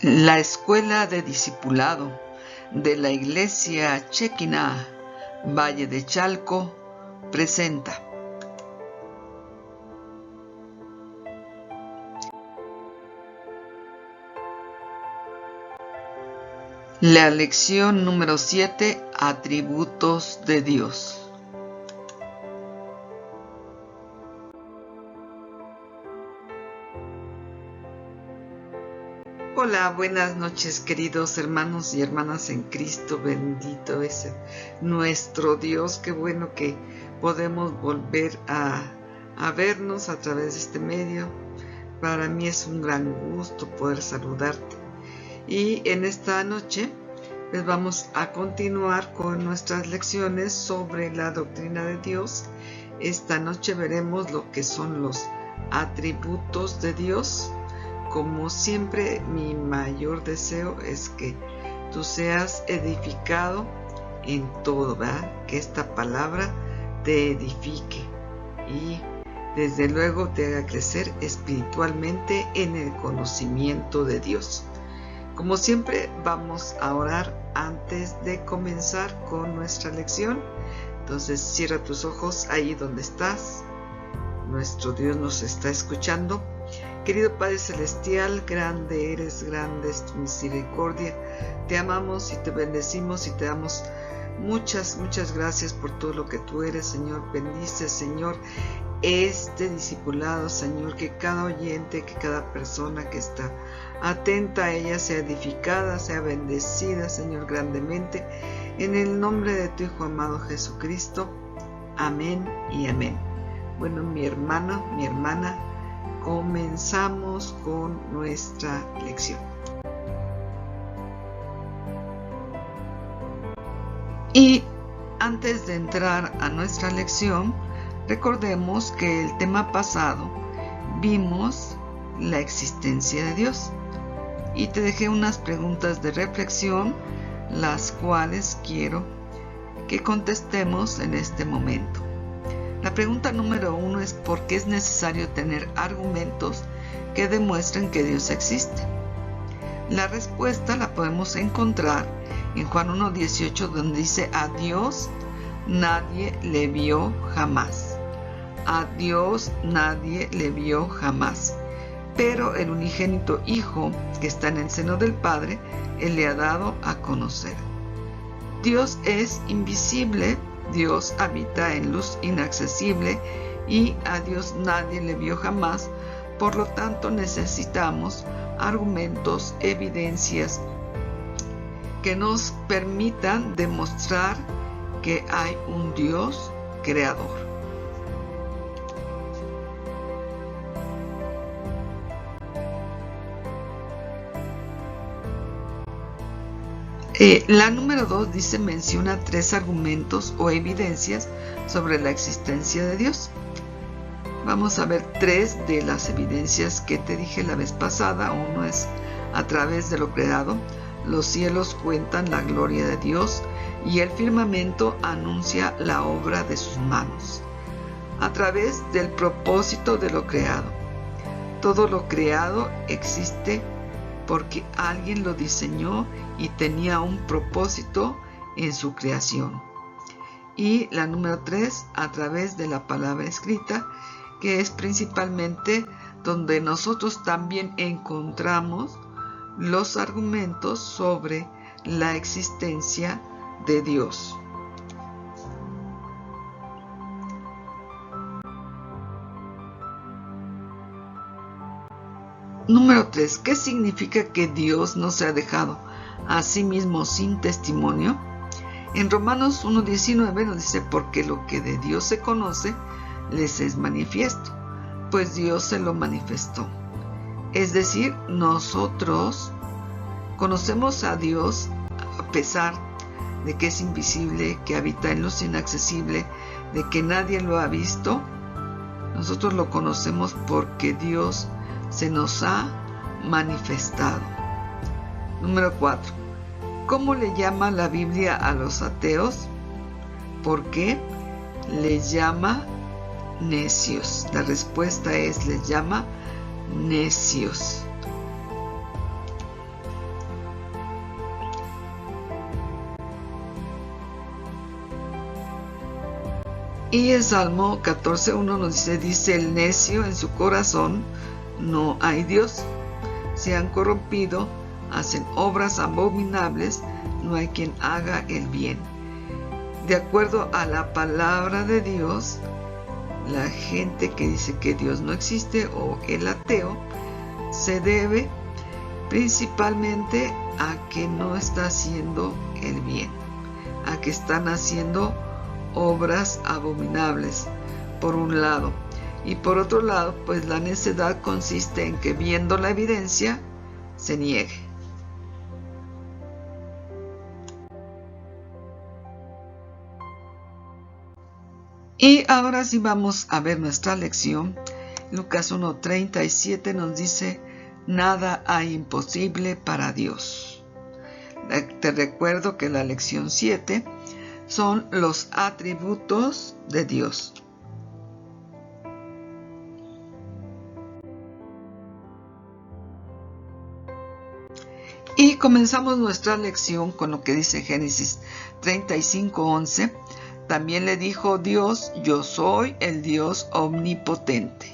La Escuela de Discipulado de la Iglesia Shekinah Valle de Chalco presenta la lección número 7, Atributos de Dios. Hola, buenas noches, queridos hermanos y hermanas en Cristo. Bendito es nuestro Dios. Qué bueno que podemos volver a vernos a través de este medio. Para mí es un gran gusto poder saludarte. Y en esta noche pues vamos a continuar con nuestras lecciones sobre la doctrina de Dios. Esta noche veremos lo que son los atributos de Dios. Como siempre, mi mayor deseo es que tú seas edificado en todo, ¿verdad? Que esta palabra te edifique y desde luego te haga crecer espiritualmente en el conocimiento de Dios. Como siempre, vamos a orar antes de comenzar con nuestra lección. Entonces, cierra tus ojos ahí donde estás. Nuestro Dios nos está escuchando. Querido Padre Celestial, grande eres, grande es tu misericordia. Te amamos y te bendecimos y te damos muchas gracias por todo lo que tú eres, Señor. Bendice, Señor, este discipulado, Señor, que cada oyente, que cada persona que está atenta a ella sea edificada, sea bendecida, Señor, grandemente. En el nombre de tu Hijo amado Jesucristo. Amén y amén. Bueno, mi hermano, mi hermana, comenzamos con nuestra lección. Y antes de entrar a nuestra lección, recordemos que el tema pasado vimos la existencia de Dios y te dejé unas preguntas de reflexión, las cuales quiero que contestemos en este momento. La pregunta número 1 es: ¿por qué es necesario tener argumentos que demuestren que Dios existe? La respuesta la podemos encontrar en Juan 1:18, donde dice: a Dios nadie le vio jamás. A Dios nadie le vio jamás. Pero el unigénito Hijo que está en el seno del Padre, Él le ha dado a conocer. Dios es invisible. Dios habita en luz inaccesible y a Dios nadie le vio jamás. Por lo tanto, necesitamos argumentos, evidencias que nos permitan demostrar que hay un Dios creador. La número 2 dice: menciona 3 argumentos o evidencias sobre la existencia de Dios. Vamos a ver 3 de las evidencias que te dije la vez pasada. Uno es: a través de lo creado, los cielos cuentan la gloria de Dios y el firmamento anuncia la obra de sus manos. A través del propósito de lo creado. Todo lo creado existe porque alguien lo diseñó y tenía un propósito en su creación. Y la número 3, a través de la palabra escrita, que es principalmente donde nosotros también encontramos los argumentos sobre la existencia de Dios. Número 3. ¿Qué significa que Dios no se ha dejado a sí mismo sin testimonio? En Romanos 1:19 nos dice: porque lo que de Dios se conoce les es manifiesto, pues Dios se lo manifestó. Es decir, nosotros conocemos a Dios a pesar de que es invisible, que habita en luz inaccesible, de que nadie lo ha visto. Nosotros lo conocemos porque Dios se nos ha manifestado. Número 4. ¿Cómo le llama la Biblia a los ateos? ¿Por qué les llama necios? La respuesta es: les llama necios. Y el Salmo 14:1 nos dice el necio en su corazón, no hay Dios. Se han corrompido, hacen obras abominables, no hay quien haga el bien. De acuerdo a la palabra de Dios, la gente que dice que Dios no existe o el ateo se debe principalmente a que no está haciendo el bien, a que están haciendo obras abominables, por un lado. Y por otro lado, pues la necedad consiste en que viendo la evidencia, se niegue. Y ahora sí vamos a ver nuestra lección. Lucas 1:37 nos dice, nada hay imposible para Dios. Te recuerdo que la lección 7 son los atributos de Dios. Y comenzamos nuestra lección con lo que dice Génesis 35:11. También le dijo Dios, yo soy el Dios omnipotente.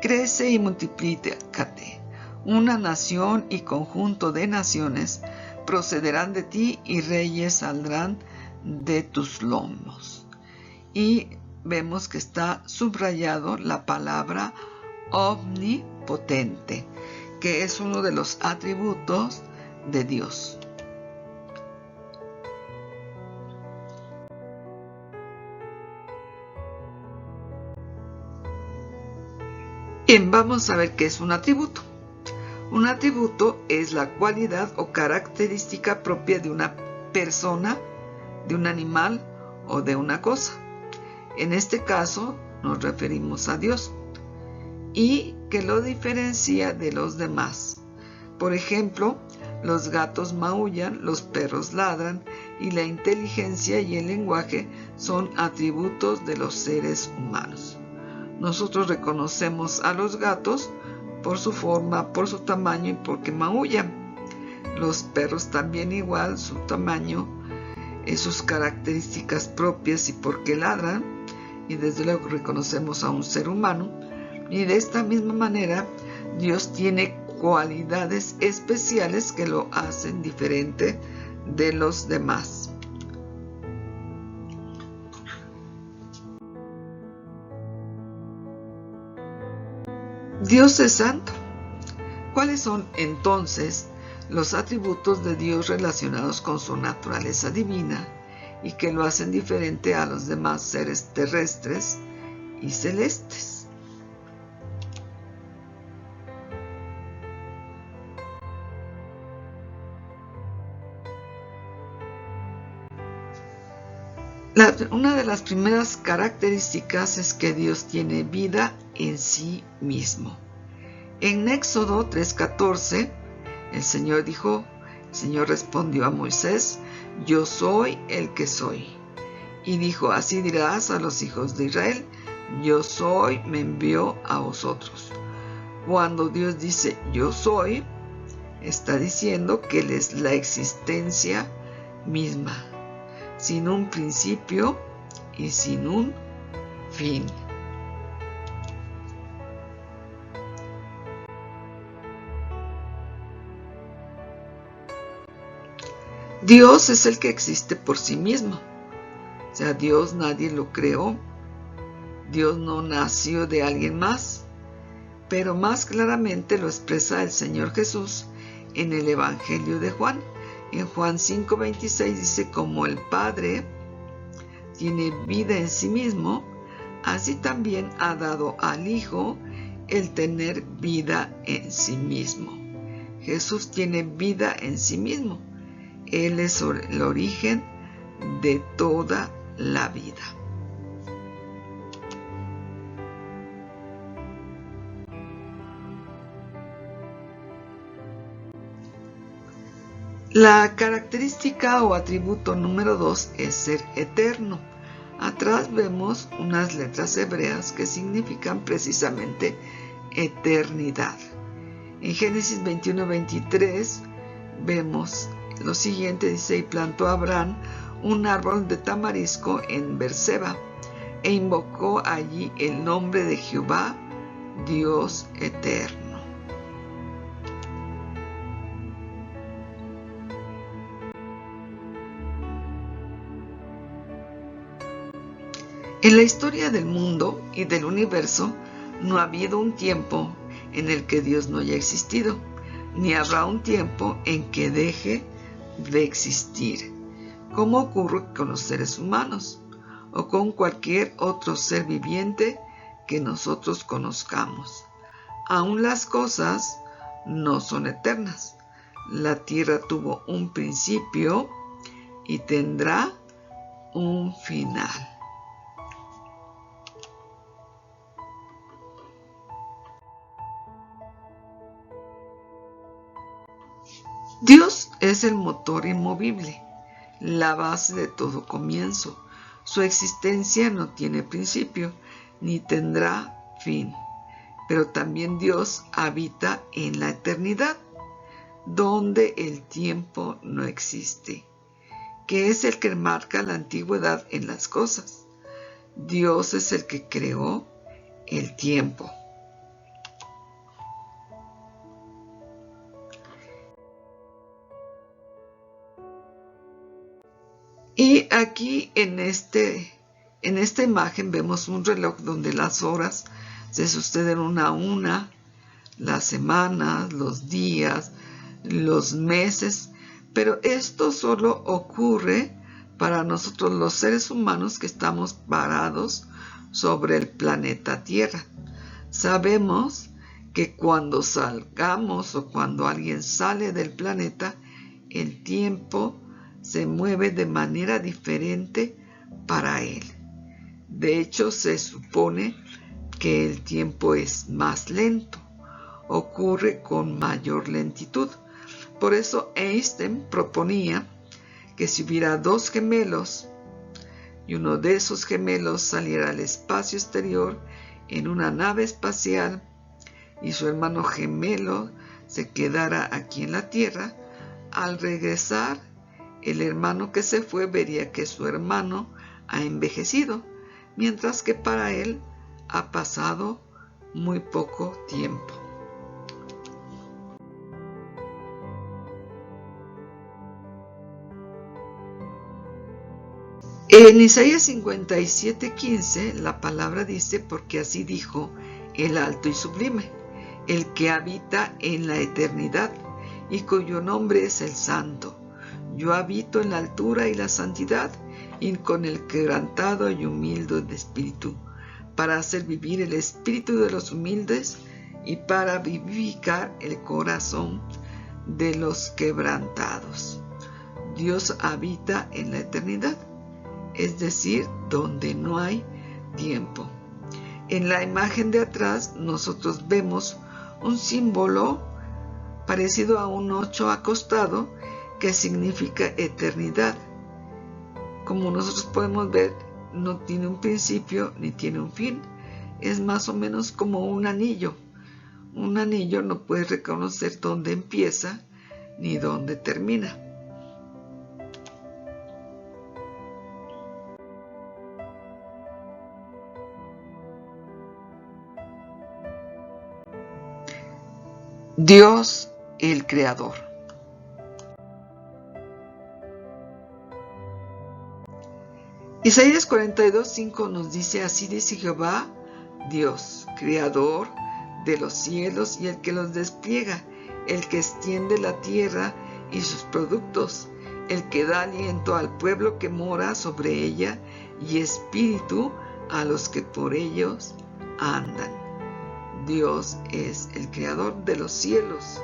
Crece y multiplícate. Una nación y conjunto de naciones procederán de ti y reyes saldrán de tus lomos. Y vemos que está subrayado la palabra omnipotente, que es uno de los atributos de Dios. Bien, vamos a ver qué es un atributo. Un atributo es la cualidad o característica propia de una persona, de un animal o de una cosa. En este caso nos referimos a Dios y que lo diferencia de los demás. Por ejemplo, los gatos maullan, los perros ladran y la inteligencia y el lenguaje son atributos de los seres humanos. Nosotros reconocemos a los gatos por su forma, por su tamaño y porque maullan. Los perros también igual, su tamaño, sus características propias y por qué ladran. Y desde luego reconocemos a un ser humano. Y de esta misma manera, Dios tiene cualidades especiales que lo hacen diferente de los demás. Dios es santo. ¿Cuáles son entonces los atributos de Dios relacionados con su naturaleza divina y que lo hacen diferente a los demás seres terrestres y celestes? Una de las primeras características es que Dios tiene vida en sí mismo. En Éxodo 3:14, el Señor respondió a Moisés, yo soy el que soy. Y dijo, así dirás a los hijos de Israel, yo soy, me envió a vosotros. Cuando Dios dice yo soy, está diciendo que Él es la existencia misma, sin un principio y sin un fin. Dios es el que existe por sí mismo. O sea, Dios nadie lo creó. Dios no nació de alguien más. Pero más claramente lo expresa el Señor Jesús en el Evangelio de Juan. En Juan 5:26 dice, como el Padre tiene vida en sí mismo, así también ha dado al Hijo el tener vida en sí mismo. Jesús tiene vida en sí mismo. Él es el origen de toda la vida. La característica o atributo número 2 es ser eterno. Atrás vemos unas letras hebreas que significan precisamente eternidad. En Génesis 21:23 vemos lo siguiente, dice, y plantó Abraham un árbol de tamarisco en Berseba, e invocó allí el nombre de Jehová, Dios eterno. En la historia del mundo y del universo no ha habido un tiempo en el que Dios no haya existido, ni habrá un tiempo en que deje de existir, como ocurre con los seres humanos o con cualquier otro ser viviente que nosotros conozcamos. Aún las cosas no son eternas. La tierra tuvo un principio y tendrá un final. Dios es el motor inmovible, la base de todo comienzo. Su existencia no tiene principio, ni tendrá fin. Pero también Dios habita en la eternidad, donde el tiempo no existe, que es el que marca la antigüedad en las cosas. Dios es el que creó el tiempo. Y aquí en esta imagen vemos un reloj donde las horas se suceden una a una, las semanas, los días, los meses, pero esto solo ocurre para nosotros los seres humanos que estamos parados sobre el planeta Tierra. Sabemos que cuando salgamos o cuando alguien sale del planeta, el tiempo se mueve de manera diferente para él. De hecho, se supone que el tiempo es más lento, ocurre con mayor lentitud. Por eso Einstein proponía que si hubiera dos gemelos y uno de esos gemelos saliera al espacio exterior en una nave espacial y su hermano gemelo se quedara aquí en la Tierra, al regresar el hermano que se fue vería que su hermano ha envejecido, mientras que para él ha pasado muy poco tiempo. En Isaías 57:15 la palabra dice: porque así dijo el alto y sublime, el que habita en la eternidad y cuyo nombre es el Santo. Yo habito en la altura y la santidad, y con el quebrantado y humilde de espíritu, para hacer vivir el espíritu de los humildes y para vivificar el corazón de los quebrantados. Dios habita en la eternidad, es decir, donde no hay tiempo. En la imagen de atrás nosotros vemos un símbolo parecido a un 8 acostado que significa eternidad. Como nosotros podemos ver, no tiene un principio ni tiene un fin. Es más o menos como un anillo. Un anillo no puede reconocer dónde empieza ni dónde termina. Dios, el Creador. Isaías 42:5 nos dice: así dice Jehová, Dios, Creador de los cielos y el que los despliega, el que extiende la tierra y sus productos, el que da aliento al pueblo que mora sobre ella y espíritu a los que por ellos andan. Dios es el Creador de los cielos.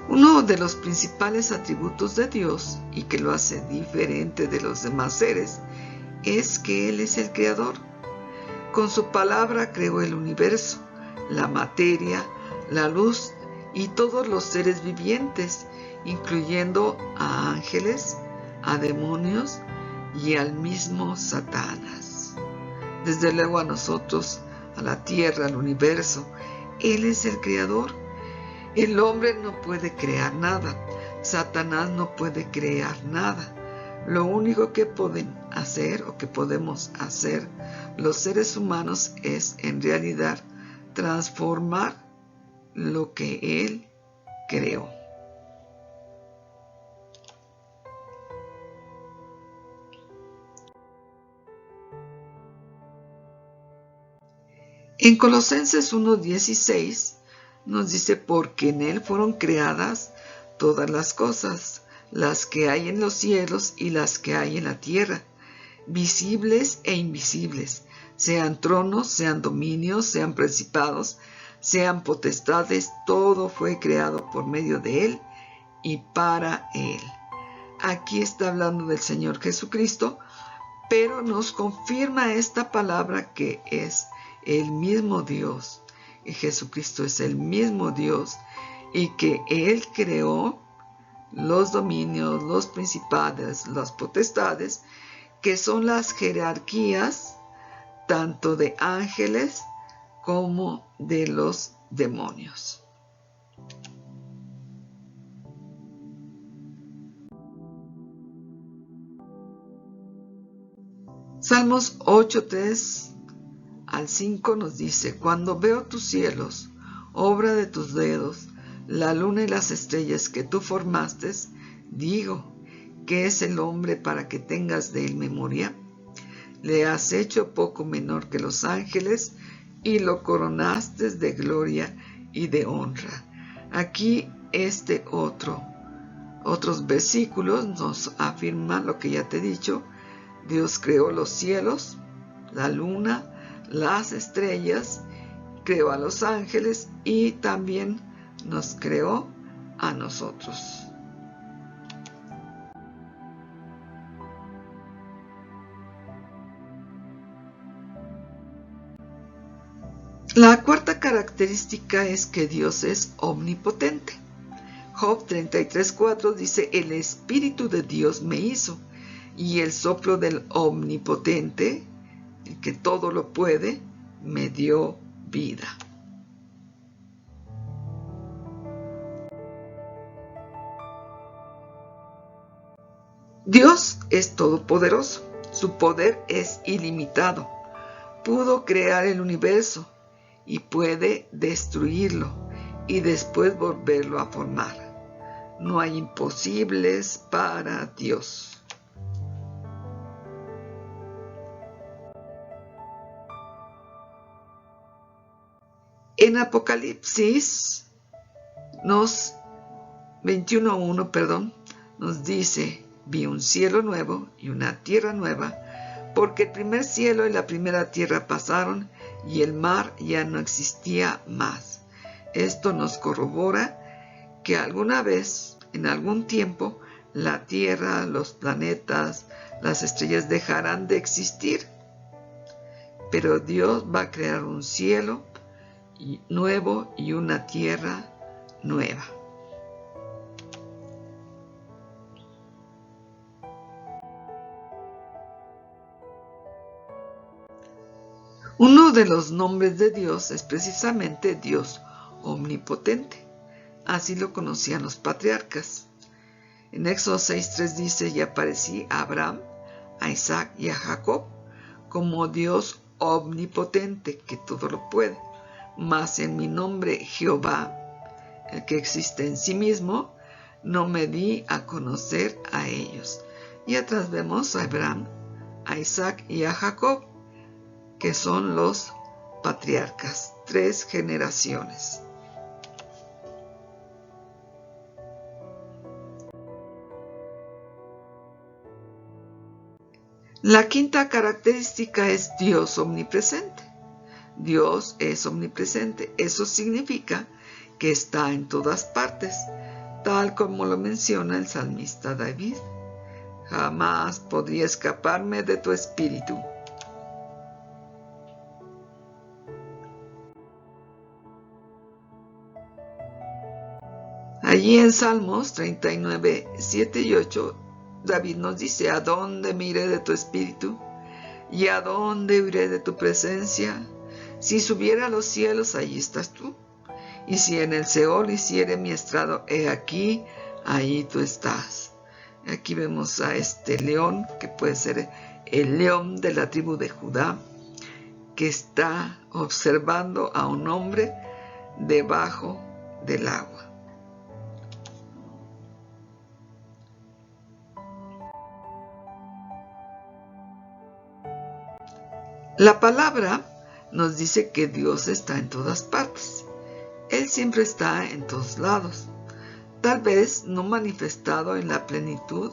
Uno de los principales atributos de Dios, y que lo hace diferente de los demás seres, es que Él es el Creador. Con su palabra creó el universo, la materia, la luz y todos los seres vivientes, incluyendo a ángeles, a demonios y al mismo Satanás. Desde luego a nosotros, a la tierra, al universo, Él es el Creador. El hombre no puede crear nada. Satanás no puede crear nada. Lo único que pueden hacer o que podemos hacer los seres humanos es en realidad transformar lo que Él creó. En Colosenses 1:16 nos dice, porque en Él fueron creadas todas las cosas, las que hay en los cielos y las que hay en la tierra, visibles e invisibles, sean tronos, sean dominios, sean principados, sean potestades, todo fue creado por medio de Él y para Él. Aquí está hablando del Señor Jesucristo, pero nos confirma esta palabra que es el mismo Dios, y Jesucristo es el mismo Dios, y que Él creó los dominios, los principados, las potestades, que son las jerarquías tanto de ángeles como de los demonios. Salmos 8:3 al 5 nos dice, cuando veo tus cielos, obra de tus dedos, la luna y las estrellas que tú formaste, digo, ¿qué es el hombre para que tengas de él memoria? Le has hecho poco menor que los ángeles y lo coronaste de gloria y de honra. Aquí otros versículos nos afirman lo que ya te he dicho. Dios creó los cielos, la luna, las estrellas, creó a los ángeles y también nos creó a nosotros. La cuarta característica es que Dios es omnipotente. Job 33:4 dice, el Espíritu de Dios me hizo, y el soplo del Omnipotente, el que todo lo puede, me dio vida. Dios es todopoderoso, su poder es ilimitado. Pudo crear el universo y puede destruirlo y después volverlo a formar. No hay imposibles para Dios. En Apocalipsis 21:1, nos dice, vi un cielo nuevo y una tierra nueva, porque el primer cielo y la primera tierra pasaron y el mar ya no existía más. Esto nos corrobora que alguna vez, en algún tiempo, la tierra, los planetas, las estrellas dejarán de existir. Pero Dios va a crear un cielo nuevo y una tierra nueva. Uno de los nombres de Dios es precisamente Dios omnipotente. Así lo conocían los patriarcas. En Éxodo 6:3 dice, y aparecí a Abraham, a Isaac y a Jacob como Dios omnipotente, que todo lo puede. Mas en mi nombre Jehová, el que existe en sí mismo, no me di a conocer a ellos. Y atrás vemos a Abraham, a Isaac y a Jacob, que son los patriarcas, 3 generaciones. La quinta característica es Dios omnipresente. Dios es omnipresente. Eso significa que está en todas partes, tal como lo menciona el salmista David. Jamás podría escaparme de tu espíritu. Allí en Salmos 39, 7 y 8, David nos dice, ¿a dónde me iré de tu espíritu? ¿Y a dónde iré de tu presencia? Si subiera a los cielos, allí estás tú. Y si en el Seol hiciere mi estrado, he aquí, ahí tú estás. Aquí vemos a este león, que puede ser el león de la tribu de Judá, que está observando a un hombre debajo del agua. La palabra nos dice que Dios está en todas partes. Él siempre está en todos lados. Tal vez no manifestado en la plenitud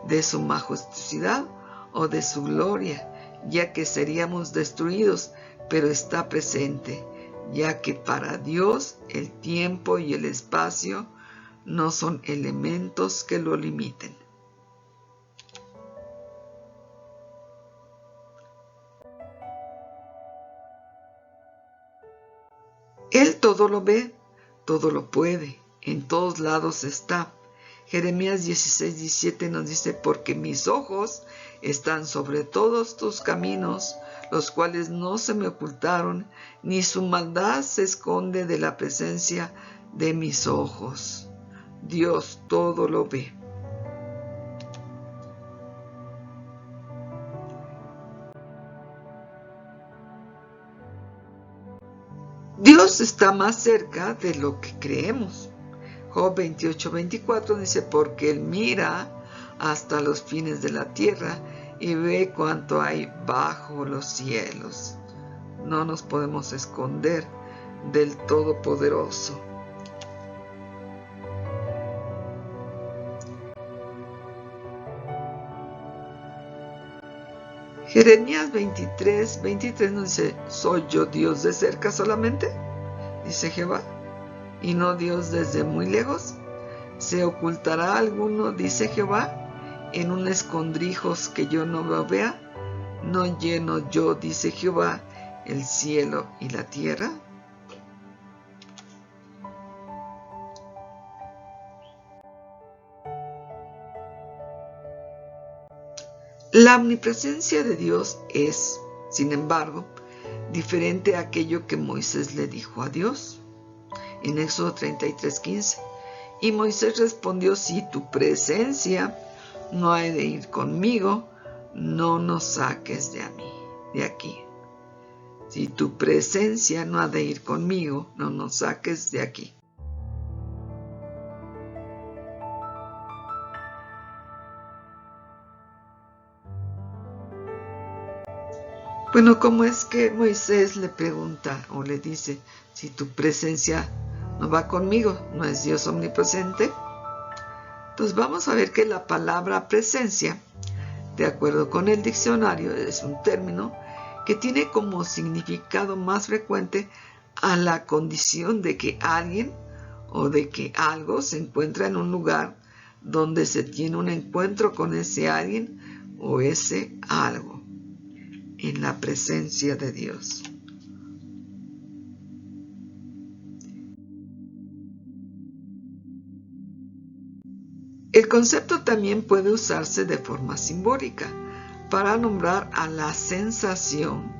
de su majestuosidad o de su gloria, ya que seríamos destruidos, pero está presente, ya que para Dios el tiempo y el espacio no son elementos que lo limiten. Él todo lo ve, todo lo puede, en todos lados está. Jeremías 16:17 nos dice, porque mis ojos están sobre todos tus caminos, los cuales no se me ocultaron, ni su maldad se esconde de la presencia de mis ojos. Dios todo lo ve. Dios está más cerca de lo que creemos. Job 28:24 dice, porque Él mira hasta los fines de la tierra y ve cuánto hay bajo los cielos. No nos podemos esconder del Todopoderoso. Jeremías 23:23 nos dice, ¿soy yo Dios de cerca solamente? Dice Jehová, y no Dios desde muy lejos. ¿Se ocultará alguno, dice Jehová, en un escondrijos que yo no lo vea? ¿No lleno yo, dice Jehová, el cielo y la tierra? La omnipresencia de Dios es, sin embargo, diferente a aquello que Moisés le dijo a Dios. En Éxodo 33:15. Y Moisés respondió, si tu presencia no ha de ir conmigo, no nos saques de aquí. Si tu presencia no ha de ir conmigo, no nos saques de aquí. Bueno, ¿cómo es que Moisés le pregunta o le dice, si tu presencia no va conmigo, no es Dios omnipresente? Entonces vamos a ver que la palabra presencia, de acuerdo con el diccionario, es un término que tiene como significado más frecuente a la condición de que alguien o de que algo se encuentra en un lugar donde se tiene un encuentro con ese alguien o ese algo, en la presencia de Dios. El concepto también puede usarse de forma simbólica para nombrar a la sensación,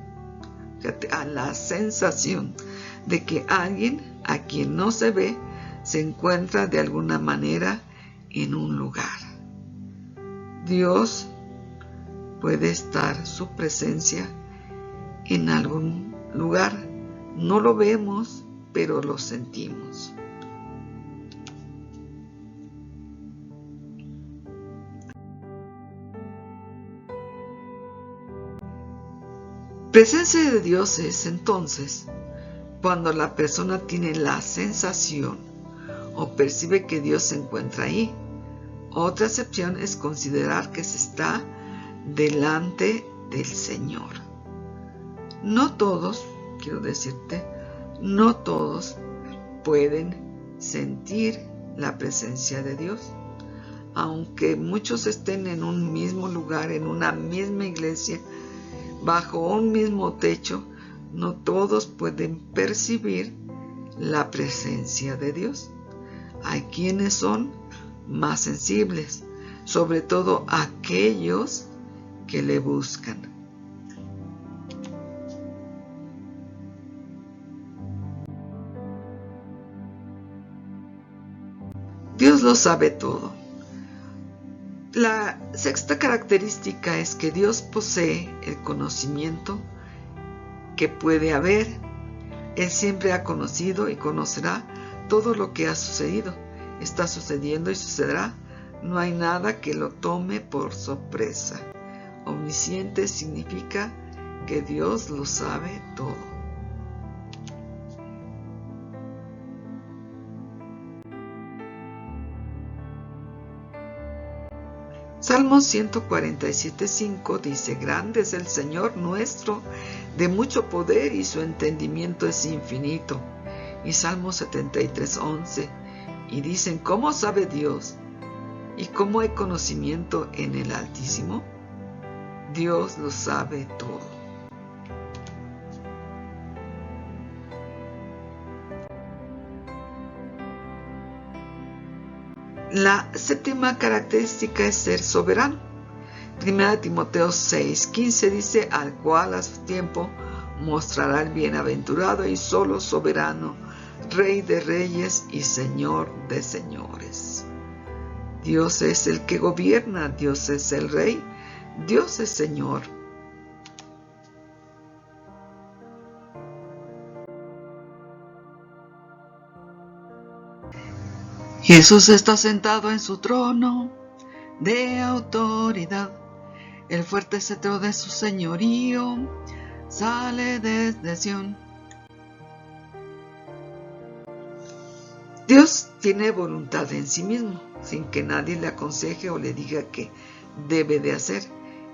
de que alguien a quien no se ve se encuentra de alguna manera en un lugar. Dios puede estar su presencia en algún lugar. No lo vemos, pero lo sentimos. Presencia de Dios es entonces cuando la persona tiene la sensación o percibe que Dios se encuentra ahí. Otra excepción es considerar que se está delante del Señor. No todos, quiero decirte, no todos pueden sentir la presencia de Dios. Aunque muchos estén en un mismo lugar, en una misma iglesia, bajo un mismo techo, no todos pueden percibir la presencia de Dios. Hay quienes son más sensibles, sobre todo aquellos que le buscan. Dios lo sabe todo. La sexta característica es que Dios posee el conocimiento que puede haber. Él siempre ha conocido y conocerá todo lo que ha sucedido, está sucediendo y sucederá. No hay nada que lo tome por sorpresa. Omnisciente significa que Dios lo sabe todo. Salmo 147:5 dice: Grande es el Señor nuestro, de mucho poder, y su entendimiento es infinito. Y Salmo 73:11, y dicen: ¿Cómo sabe Dios? ¿Y cómo hay conocimiento en el Altísimo? Dios lo sabe todo. La séptima característica es ser soberano. 1 Timoteo 6:15 dice: al cual a su tiempo mostrará el bienaventurado y solo soberano, Rey de reyes y Señor de señores. Dios es el que gobierna, Dios es el Rey, Dios es Señor. Jesús está sentado en su trono de autoridad. El fuerte cetro de su señorío sale desde Sión. Dios tiene voluntad en sí mismo, sin que nadie le aconseje o le diga qué debe de hacer.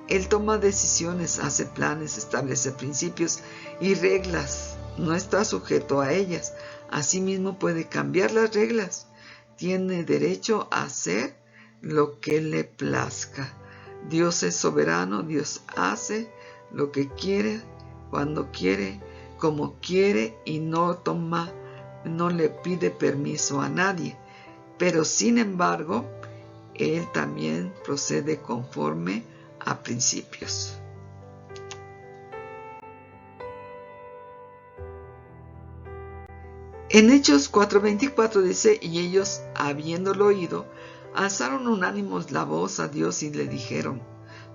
Él toma decisiones, hace planes, establece principios y reglas. No está sujeto a ellas. Asimismo puede cambiar las reglas. Tiene derecho a hacer lo que le plazca. Dios es soberano, Dios hace lo que quiere, cuando quiere, como quiere, y no le pide permiso a nadie. Pero sin embargo, Él también procede conforme a principios. En Hechos 4:24 dice: y ellos, habiéndolo oído, alzaron unánimos la voz a Dios y le dijeron: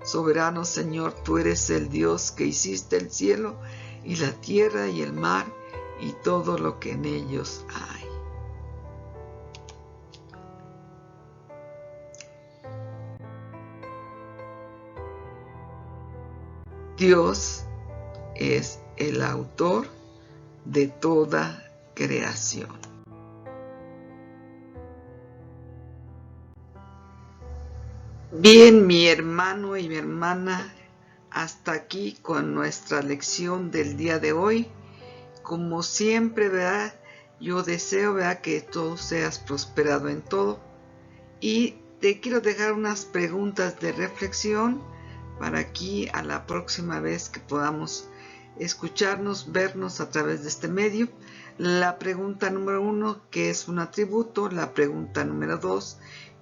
Soberano Señor, tú eres el Dios que hiciste el cielo y la tierra y el mar y todo lo que en ellos hay. Dios es el autor de toda creación. Bien, mi hermano y mi hermana, hasta aquí con nuestra lección del día de hoy. Como siempre, ¿verdad? Yo deseo, ¿verdad?, que tú seas prosperado en todo. Y te quiero dejar unas preguntas de reflexión para aquí a la próxima vez que podamos escucharnos, vernos a través de este medio. La pregunta número 1, ¿qué es un atributo? La pregunta número 2,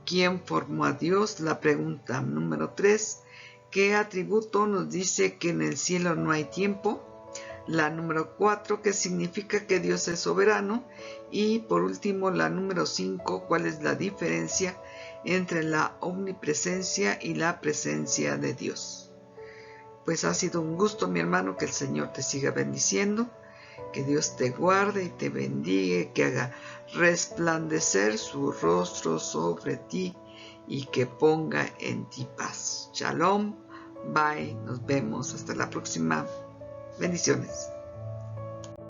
¿quién formó a Dios? La pregunta número 3, ¿qué atributo nos dice que en el cielo no hay tiempo? La número 4, ¿qué significa que Dios es soberano? Y por último, la número 5, ¿cuál es la diferencia entre la omnipresencia y la presencia de Dios? Pues ha sido un gusto, mi hermano, que el Señor te siga bendiciendo, que Dios te guarde y te bendiga, que haga resplandecer su rostro sobre ti y que ponga en ti paz. Shalom, bye, nos vemos hasta la próxima. Bendiciones.